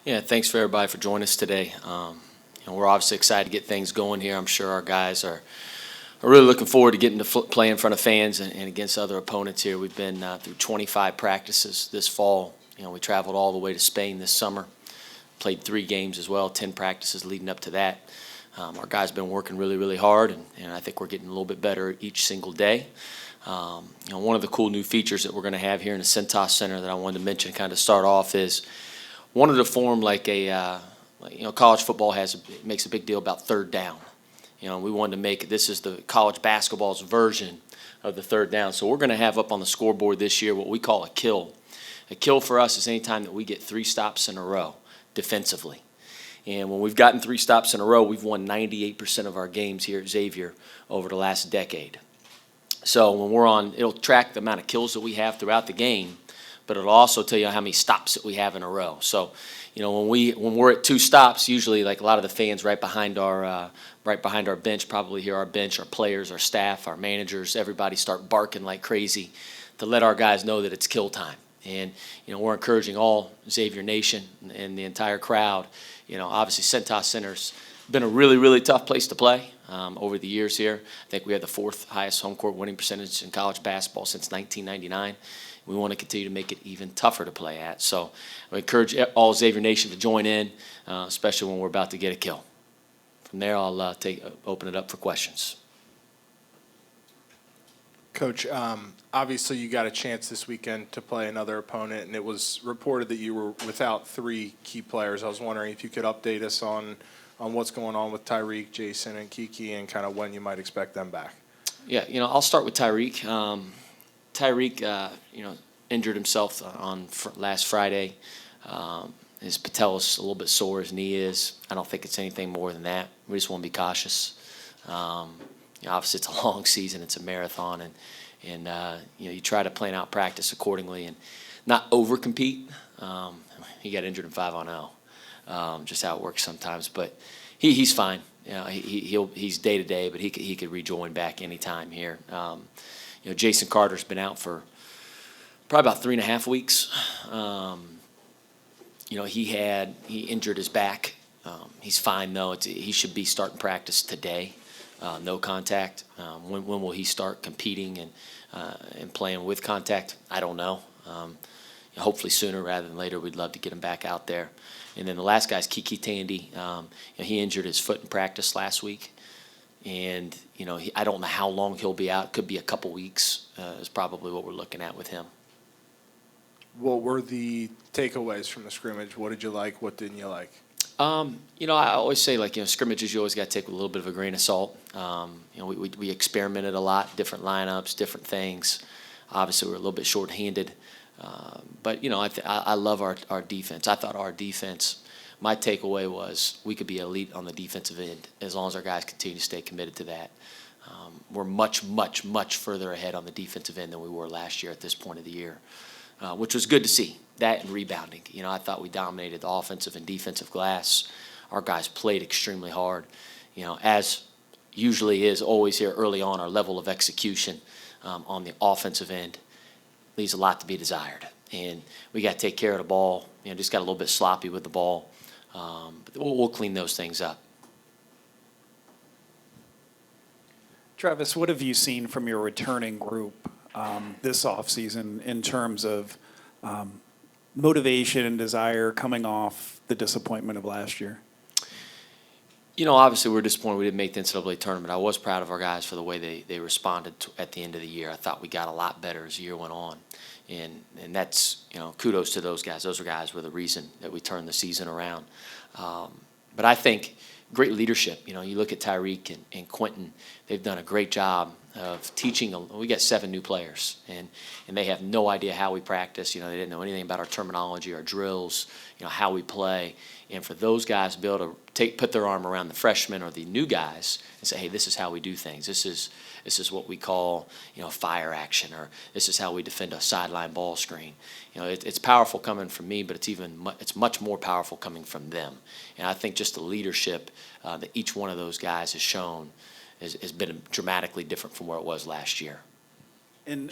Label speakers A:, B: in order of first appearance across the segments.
A: Yeah, thanks for everybody for joining us today. We're obviously excited to get things going here. I'm sure our guys are really looking forward to getting to play in front of fans and against other opponents here. We've been through 25 practices this fall. We traveled all the way to Spain this summer, played 3 games as well, 10 practices leading up to that. Our guys have been working really, really hard, and I think we're getting a little bit better each single day. One of the cool new features that we're going to have here in the Cintas Center that I wanted to mention kind of start off is wanted to form like a, college football makes a big deal about third down. We wanted to make this is the college basketball's version of the third down. So we're going to have up on the scoreboard this year what we call a kill. A kill for us is any time that we get 3 stops in a row defensively. And when we've gotten 3 stops in a row, we've won 98% of our games here at Xavier over the last decade. So when we're on, it'll track the amount of kills that we have throughout the game, but it'll also tell you how many stops that we have in a row. So, when we're at 2 stops, usually like a lot of the fans right behind our bench, probably hear our bench, our players, our staff, our managers, everybody start barking like crazy to let our guys know that it's kill time. And we're encouraging all Xavier Nation and the entire crowd. Obviously Cintas Center's been a really, really tough place to play over the years here. I think we had the 4th highest home court winning percentage in college basketball since 1999. We want to continue to make it even tougher to play at. So I encourage all Xavier Nation to join in, especially when we're about to get a kill. From there, I'll open it up for questions.
B: Coach, obviously you got a chance this weekend to play another opponent, and it was reported that you were without 3 key players. I was wondering if you could update us on what's going on with Tyreek, Jason, and Kiki, and kind of when you might expect them back.
A: Yeah, I'll start with Tyreek. Tyreek, injured himself on last Friday. His patella a little bit sore, his knee is. I don't think it's anything more than that. We just want to be cautious. Obviously, it's a long season. It's a marathon, and you try to plan out practice accordingly and not over-compete. He got injured in 5-on-0, just how it works sometimes. But he's fine. He's day-to-day, but he could rejoin back anytime here. Jason Carter's been out for probably about 3.5 weeks. He injured his back. He's fine though. He should be starting practice today. No contact. When will he start competing and playing with contact? I don't know. Hopefully sooner rather than later. We'd love to get him back out there. And then the last guy's Kiki Tandy. He injured his foot in practice last week. And, I don't know how long he'll be out. Could be a couple weeks is probably what we're looking at with him.
B: What were the takeaways from the scrimmage? What did you like? What didn't you like?
A: I always say, scrimmages you always got to take with a little bit of a grain of salt. We experimented a lot, different lineups, different things. Obviously, we're a little bit shorthanded. But, I love our defense. I thought our defense, my takeaway was we could be elite on the defensive end as long as our guys continue to stay committed to that. We're much, much, much further ahead on the defensive end than we were last year at this point of the year, which was good to see. That and rebounding. I thought we dominated the offensive and defensive glass. Our guys played extremely hard. As usually is always here early on, our level of execution on the offensive end leaves a lot to be desired. And we got to take care of the ball. Just got a little bit sloppy with the ball. But we'll clean those things up.
C: Travis, what have you seen from your returning group this offseason in terms of motivation and desire coming off the disappointment of last year?
A: Obviously we're disappointed we didn't make the NCAA tournament. I was proud of our guys for the way they responded at the end of the year. I thought we got a lot better as the year went on. And that's, kudos to those guys. Those guys were the reason that we turned the season around. But I think great leadership. You look at Tyreek and Quentin. They've done a great job of teaching. We got 7 new players, and they have no idea how we practice. They didn't know anything about our terminology, our drills, how we play. And for those guys to be able to put their arm around the freshmen or the new guys and say, hey, this is how we do things. This is what we call, fire action, or this is how we defend a sideline ball screen. It's powerful coming from me, but it's much more powerful coming from them. And I think just the leadership that each one of those guys has shown has been dramatically different from where it was last year.
C: And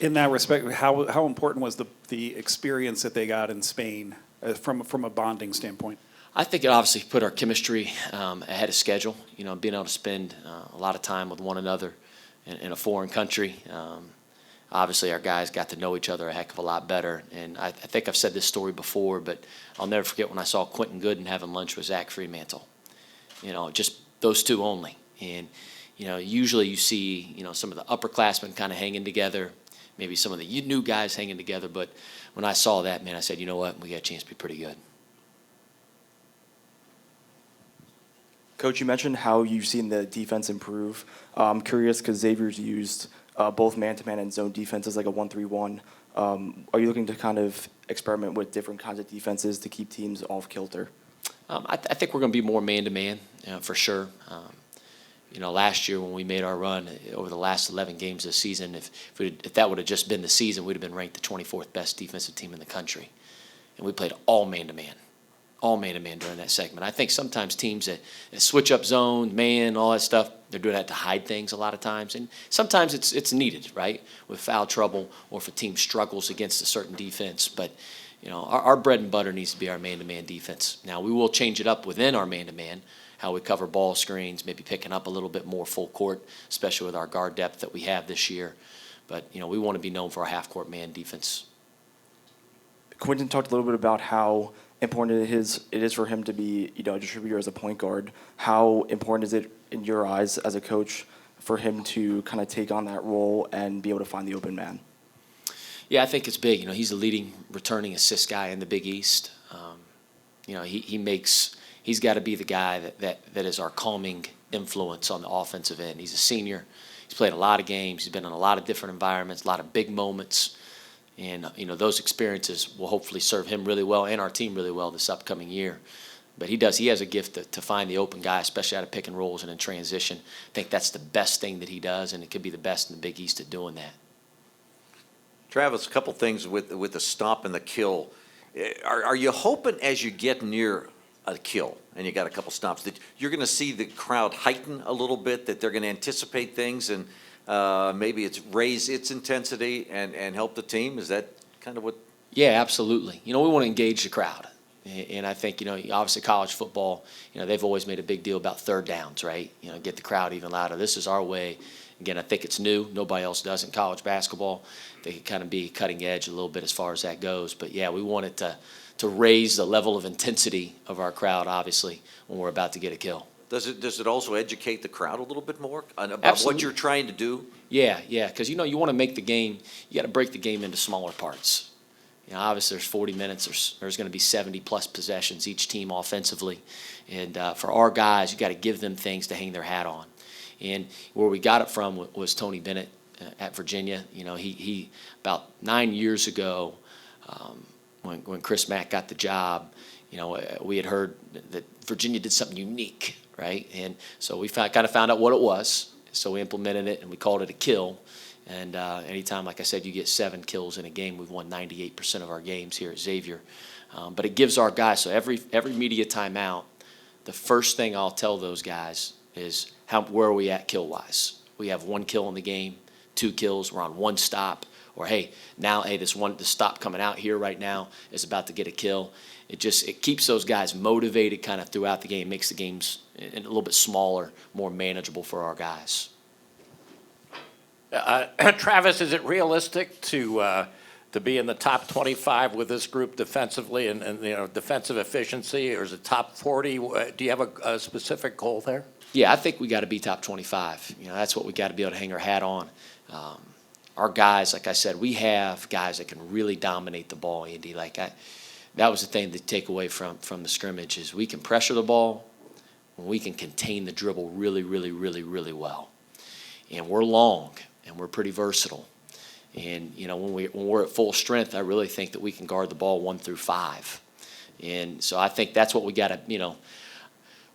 C: in that respect, how important was the experience that they got in Spain from a bonding standpoint?
A: I think it obviously put our chemistry ahead of schedule. You know, being able to spend a lot of time with one another in a foreign country. Obviously, our guys got to know each other a heck of a lot better. And I think I've said this story before, but I'll never forget when I saw Quentin Gooden having lunch with Zach Fremantle. You know, just those two only. And, you know, usually you see, you know, some of the upperclassmen kind of hanging together, maybe some of the new guys hanging together. But when I saw that, man, I said, you know what, we got a chance to be pretty good.
D: Coach, you mentioned how you've seen the defense improve. I'm curious because Xavier's used both man-to-man and zone defenses like a 1-3-1. Are you looking to kind of experiment with different kinds of defenses to keep teams off kilter?
A: I think we're going to be more man-to-man for sure. You know, last year when we made our run over the last 11 games this season, if that would have just been the season, we'd have been ranked the 24th best defensive team in the country. And we played all man-to-man during that segment. I think sometimes teams that switch up zone, man, all that stuff, they're doing that to hide things a lot of times. And sometimes it's needed, right, with foul trouble or if a team struggles against a certain defense. But, you know, our bread and butter needs to be our man-to-man defense. Now, we will change it up within our man-to-man, how we cover ball screens, maybe picking up a little bit more full court, especially with our guard depth that we have this year. But, you know, we want to be known for our half-court man defense.
D: Quentin talked a little bit about how important it is for him to be, you know, a distributor as a point guard. How important is it in your eyes as a coach for him to kind of take on that role and be able to find the open man?
A: Yeah, I think it's big. You know, he's the leading returning assist guy in the Big East. You know, he's got to be the guy that is our calming influence on the offensive end. He's a senior. He's played a lot of games. He's been in a lot of different environments, a lot of big moments. And, you know, those experiences will hopefully serve him really well and our team really well this upcoming year. But he has a gift to find the open guy, especially out of pick and rolls and in transition. I think that's the best thing that he does, and it could be the best in the Big East at doing that.
E: Travis, a couple things with the stop and the kill. Are you hoping as you get near a kill and you got a couple stops that you're going to see the crowd heighten a little bit, that they're going to anticipate things and maybe it's raise its intensity and help the team? Is that kind of what?
A: Yeah, absolutely. You know, we want to engage the crowd. And I think, you know, obviously college football, you know, they've always made a big deal about third downs, right? You know, get the crowd even louder. This is our way. Again, I think it's new. Nobody else does in college basketball. They can kind of be cutting edge a little bit as far as that goes. But, yeah, we want it to raise the level of intensity of our crowd, obviously, when we're about to get a kill.
E: Does it also educate the crowd a little bit more about
A: Absolutely.
E: what you're trying to do?
A: Yeah, because, you know, you want to make the game, you got to break the game into smaller parts. You know, obviously there's 40 minutes, there's going to be 70-plus possessions each team offensively. And for our guys, you got to give them things to hang their hat on. And where we got it from was Tony Bennett at Virginia. You know, he about 9 years ago, when Chris Mack got the job, you know, we had heard that Virginia did something unique, right? And so we kind of found out what it was. So we implemented it, and we called it a kill. And anytime, like I said, you get 7 kills in a game, we've won 98% of our games here at Xavier. But it gives our guys, so every media timeout, the first thing I'll tell those guys is where are we at kill-wise? We have 1 kill in the game, 2 kills, we're on 1 stop. Or, this stop coming out here right now is about to get a kill. It keeps those guys motivated kind of throughout the game, makes the games a little bit smaller, more manageable for our guys.
F: Travis, is it realistic to be in the top 25 with this group defensively and you know, defensive efficiency, or is it top 40? Do you have a specific goal there?
A: Yeah, I think we got to be top 25. You know, that's what we got to be able to hang our hat on. Our guys, like I said, we have guys that can really dominate the ball, Andy. That was the thing to take away from the scrimmage is we can pressure the ball, and we can contain the dribble really, really, really, really well. And we're long, and we're pretty versatile. And, you know, when we're at full strength, I really think that we can guard the ball 1 through 5. And so I think that's what we got to, you know,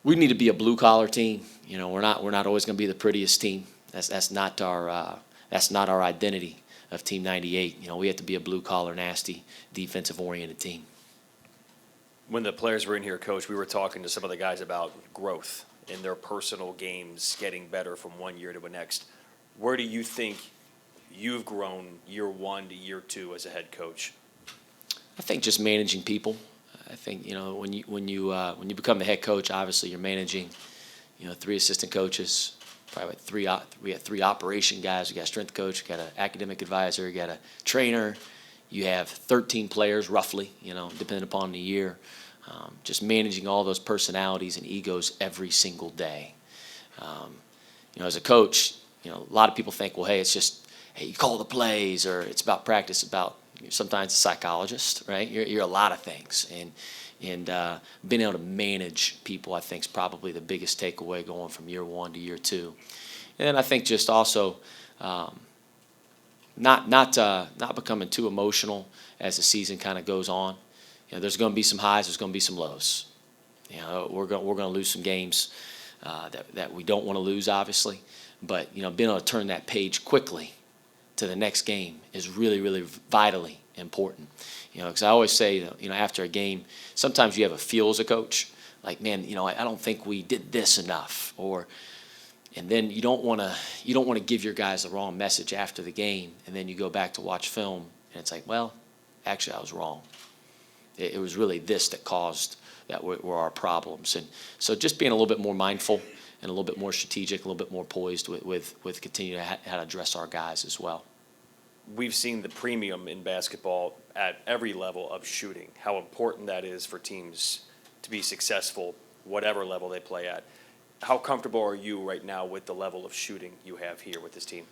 A: we need to be a blue-collar team. You know, we're not always going to be the prettiest team. That's not our identity of Team 98. You know, we have to be a blue-collar, nasty, defensive-oriented team.
G: When the players were in here, Coach, we were talking to some of the guys about growth in their personal games, getting better from one year to the next. Where do you think you've grown year 1 to year 2 as a head coach?
A: I think just managing people. think, when you become the head coach, obviously you're managing, 3 assistant coaches, probably we had 3 operation guys. We got a strength coach, we got an academic advisor, you got a trainer. You have 13 players roughly, depending upon the year. Just managing all those personalities and egos every single day. As a coach, a lot of people think, well, hey, it's just, hey, you call the plays, or it's about practice, about sometimes a psychologist, right? You're a lot of things, and being able to manage people, I think, is probably the biggest takeaway going from year 1 to year 2. And I think just also not becoming too emotional as the season kind of goes on. There's going to be some highs, there's going to be some lows. We're going to lose some games that we don't want to lose, obviously. But being able to turn that page quickly to the next game is really, really vitally important. Because I always say, after a game, sometimes you have a feel as a coach, like, man, I don't think we did this enough, and then you don't want to give your guys the wrong message after the game, and then you go back to watch film, and it's like, well, actually, I was wrong. It was really this that caused that were our problems, and so just being a little bit more mindful and a little bit more strategic, a little bit more poised with continuing how to address our guys as well.
G: We've seen the premium in basketball at every level of shooting, how important that is for teams to be successful, whatever level they play at. How comfortable are you right now with the level of shooting you have here with this team?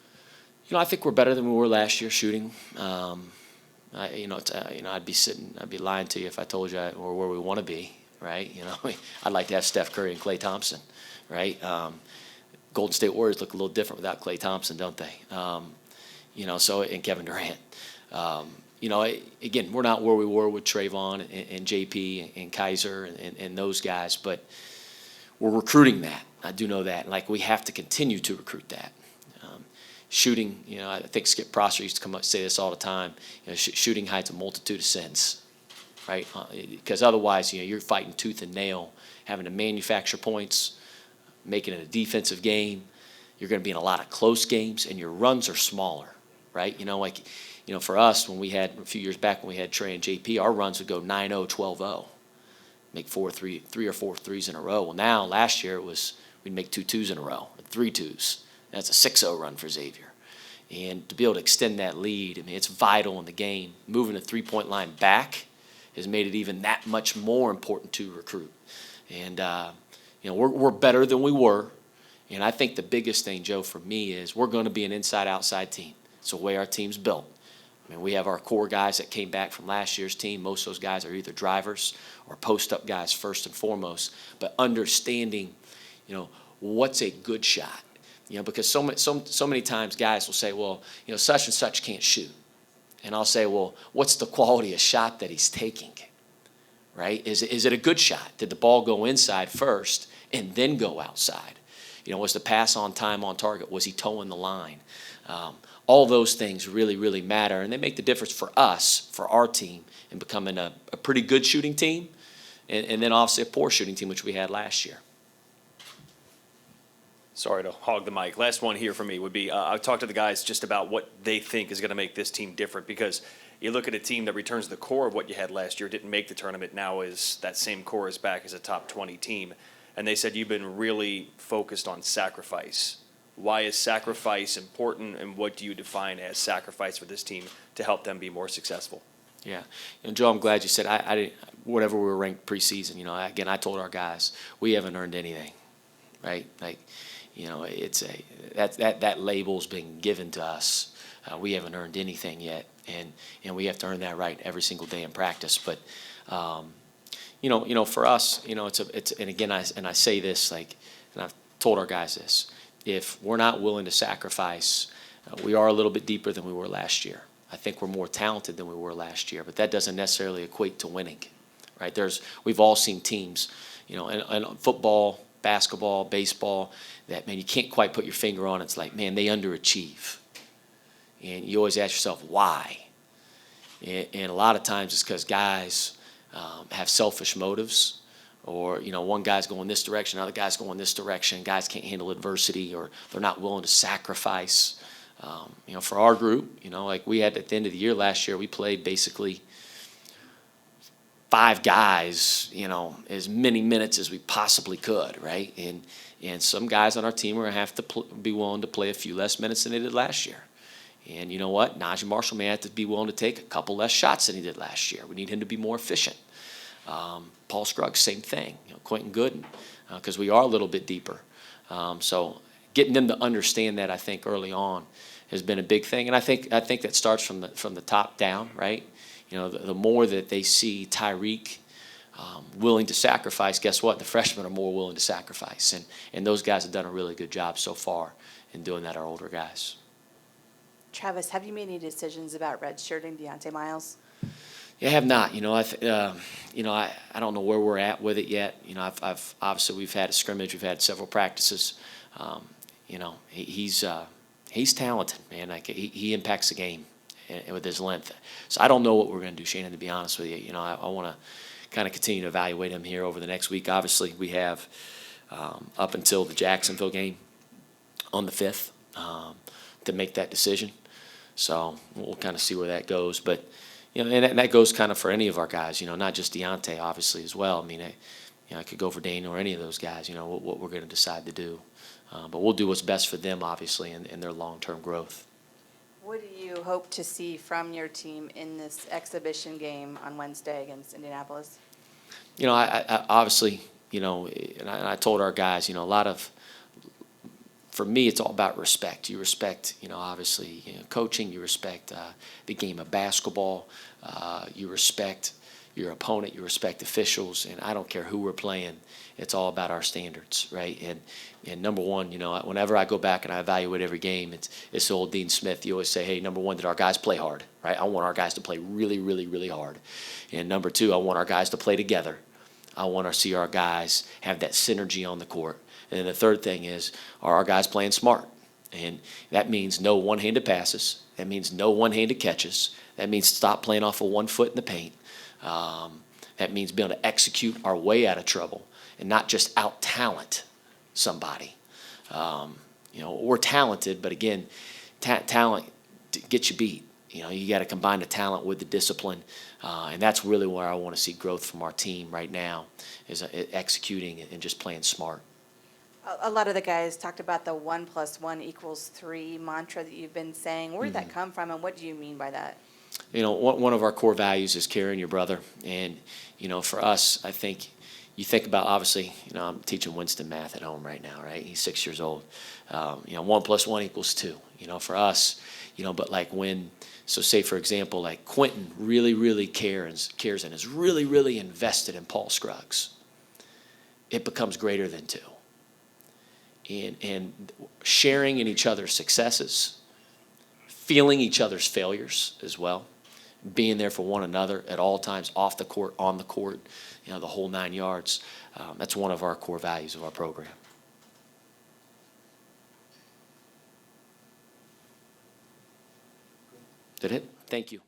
A: I think we're better than we were last year shooting. I'd be lying to you if I told you we're where we want to be, right? I'd like to have Steph Curry and Klay Thompson, right? Golden State Warriors look a little different without Klay Thompson, don't they? And Kevin Durant. Again, we're not where we were with Trayvon and JP and Kaiser and those guys, but we're recruiting that. I do know that. Like, we have to continue to recruit that. Shooting, I think Skip Prosser used to come up and say this all the time. Shooting hides a multitude of sins, right? Because otherwise, you're fighting tooth and nail, having to manufacture points, making it a defensive game. You're going to be in a lot of close games, and your runs are smaller, right? For us, when we had a few years back when we had Trey and JP, our runs would go 9-0, 12-0, make 3 or 4 threes in a row. Well, now last year we'd make 2 twos in a row, 3 twos. That's a 6-0 run for Xavier. And to be able to extend that lead, it's vital in the game. Moving the three-point line back has made it even that much more important to recruit. And, we're better than we were. And I think the biggest thing, Joe, for me is we're going to be an inside-outside team. It's the way our team's built. We have our core guys that came back from last year's team. Most of those guys are either drivers or post-up guys first and foremost. But understanding, what's a good shot. Because so many times guys will say, well, such and such can't shoot. And I'll say, well, what's the quality of shot that he's taking, right? Is it a good shot? Did the ball go inside first and then go outside? Was the pass on time on target? Was he towing the line? All those things really, really matter, and they make the difference for us, for our team, in becoming a pretty good shooting team, and then obviously a poor shooting team, which we had last year.
G: Sorry to hog the mic. Last one here for me would be, I've talked to the guys just about what they think is going to make this team different, because you look at a team that returns the core of what you had last year, didn't make the tournament, now is that same core is back as a top 20 team. And they said you've been really focused on sacrifice. Why is sacrifice important, and what do you define as sacrifice for this team to help them be more successful?
A: Yeah. Joe, I'm glad you said I didn't, whatever we were ranked preseason, again, I told our guys, we haven't earned anything, right? It's that label's been given to us. We haven't earned anything yet, and we have to earn that right every single day in practice. But for us, it's and again, I say this, and I've told our guys this: if we're not willing to sacrifice, we are a little bit deeper than we were last year. I think we're more talented than we were last year, but that doesn't necessarily equate to winning, right? We've all seen teams, in football, basketball, baseball, that, man, you can't quite put your finger on. It's like, man, they underachieve. And you always ask yourself, why? And a lot of times it's because guys have selfish motives, or, one guy's going this direction, another guy's going this direction. Guys can't handle adversity, or they're not willing to sacrifice. For our group, like we had at the end of the year last year, we played basically 5 guys, as many minutes as we possibly could, right? And some guys on our team are going to have to be willing to play a few less minutes than they did last year. And you know what? Najee Marshall may have to be willing to take a couple less shots than he did last year. We need him to be more efficient. Paul Scruggs, same thing. Quentin Gooden, because we are a little bit deeper. So getting them to understand that, I think, early on has been a big thing. And I think that starts from the top down, right? The more that they see Tyreek willing to sacrifice, guess what? The freshmen are more willing to sacrifice. And those guys have done a really good job so far in doing that, our older guys.
H: Travis, have you made any decisions about redshirting Deontay Miles?
A: Yeah, I have not. I don't know where we're at with it yet. I've obviously we've had a scrimmage, we've had several practices. He's talented, man. He impacts the game with his length. So I don't know what we're going to do, Shannon. To be honest with you, I want to kind of continue to evaluate him here over the next week. Obviously, we have up until the Jacksonville game on the 5th to make that decision. So we'll kind of see where that goes. But, and that goes kind of for any of our guys, not just Deontay, obviously, as well. I mean, I could go for Daniel or any of those guys, what we're going to decide to do. But we'll do what's best for them, obviously, and their long-term growth.
H: What do you hope to see from your team in this exhibition game on Wednesday against Indianapolis?
A: I obviously, and I told our guys, for me, it's all about respect. You respect, obviously, coaching. You respect the game of basketball. You respect your opponent. You respect officials. And I don't care who we're playing. It's all about our standards, right? And number one, whenever I go back and I evaluate every game, it's the old Dean Smith. You always say, hey, number one, did our guys play hard, right? I want our guys to play really, really, really hard. And number two, I want our guys to play together. I want to see our guys have that synergy on the court. And then the third thing is, are our guys playing smart? And that means no one-handed passes. That means no one-handed catches. That means stop playing off of 1 foot in the paint. That means being able to execute our way out of trouble and not just out-talent somebody. We're talented, but again, talent gets you beat. You got to combine the talent with the discipline, and that's really where I want to see growth from our team right now, is executing and just playing smart.
H: A lot of the guys talked about the 1 + 1 = 3 mantra that you've been saying. Where did that come from, and what do you mean by that?
A: One of our core values is caring your brother. And, for us, I think you think about, obviously, I'm teaching Winston math at home right now, right? He's 6 years old. 1 + 1 = 2, for us, but like so say, for example, like Quentin really, really cares and is really, really invested in Paul Scruggs. It becomes greater than 2. And sharing in each other's successes, feeling each other's failures as well, being there for one another at all times, off the court, on the court, the whole 9 yards. That's one of our core values of our program. Did it? Thank you.